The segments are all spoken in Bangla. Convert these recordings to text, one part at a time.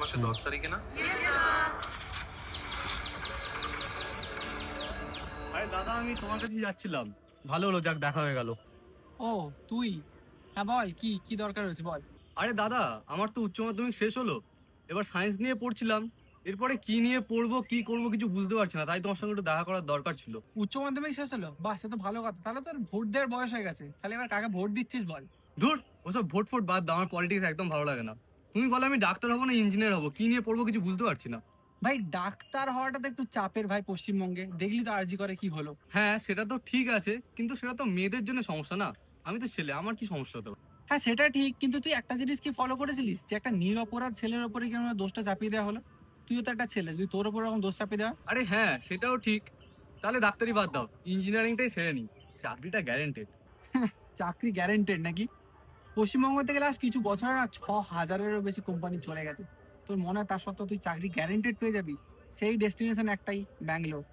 মাসের 10 তারিখে না? আরে দাদা, আমি তোমার কাছে যাচ্ছিলাম। ভালো হলো, যাক দেখা হয়ে গেল। ও, তুই? হ্যাঁ বল, কি কি দরকার হয়েছে বল। আরে দাদা, আমার তো উচ্চ মাধ্যমিক শেষ হলো। এবার সায়েন্স নিয়ে পড়ছিলাম। এরপরে কি নিয়ে পড়বো কি করবো কিছু বুঝতে পারছি না, তাই তোমার সঙ্গে একটু দেখা করার দরকার ছিল। উচ্চ মাধ্যমিক শেষ হলো? বাহ, সে তো ভালো কথা। তাহলে তোর ভোট দেওয়ার বয়স হয়ে গেছে। তাহলে এবার কাকে ভোট দিচ্ছিস বল। ধুর, ওসব ভোট ফোট বাদ দাও, আমার পলিটিক্স একদম ভালো লাগে না। তুমি বলো আমি ডাক্তার হবো না ইঞ্জিনিয়ার হবো, কি নিয়ে পড়বো কিছু বুঝতে পারছি না। ভাই, ডাক্তার হওয়াটা তো একটু চাপের ভাই। পশ্চিমবঙ্গে দেখলি তো আরজি করে কি হলো। হ্যাঁ, সেটা তো ঠিক আছে, কিন্তু সেটা তো মেয়েদের জন্য সমস্যা না। আমি তো ছেলে, আমার কি সমস্যা হতো? হ্যাঁ, সেটা ঠিক, কিন্তু তুই একটা জিনিস কি ফলো করেছিলিস যে একটা নিরপরাধ ছেলের উপরে কেন দোষটা চাপিয়ে দেওয়া হলো? তুইও তো একটা ছেলে, তুই তোর উপর এরকম দোষ চাপিয়ে দেওয়া। আরে হ্যাঁ, সেটাও ঠিক। তাহলে ডাক্তারি বাদ দাও, ইঞ্জিনিয়ারিংটাই ছেড়ে নি। চাকরিটা গ্যারেন্টেড। চাকরি গ্যারেন্টেড নাকি? পশ্চিমবঙ্গ থেকে লাস্ট কিছু বছরে না 6,000-এরও বেশি কোম্পানি চলে গেছে। তোর মনে হয় তা সত্ত্বেও তুই চাকরি গ্যারেন্টেড পেয়ে যাবি? সেই ডেস্টিনেশন একটাই, ব্যাঙ্গালোর।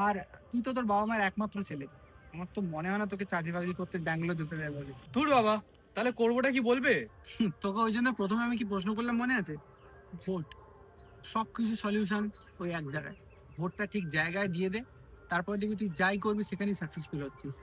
আর তুই তো তোর বাবা মায়ের একমাত্র ছেলে। আমার তো মনে হয় না তোকে চাকরি বাকরি করতে ব্যাঙ্গালোর যেতে দেবে বলে। ধুর বাবা, তাহলে করবোটা কি বলবে? তোকে ওই জন্য প্রথমে আমি কি প্রশ্ন করলাম মনে আছে? ভোট। সবকিছু সলিউশন ওই এক জায়গায়। ভোটটা ঠিক জায়গায় দিয়ে দে, তারপর দেখবি তুই যাই করবি সেখানেই সাকসেসফুল হচ্ছিস।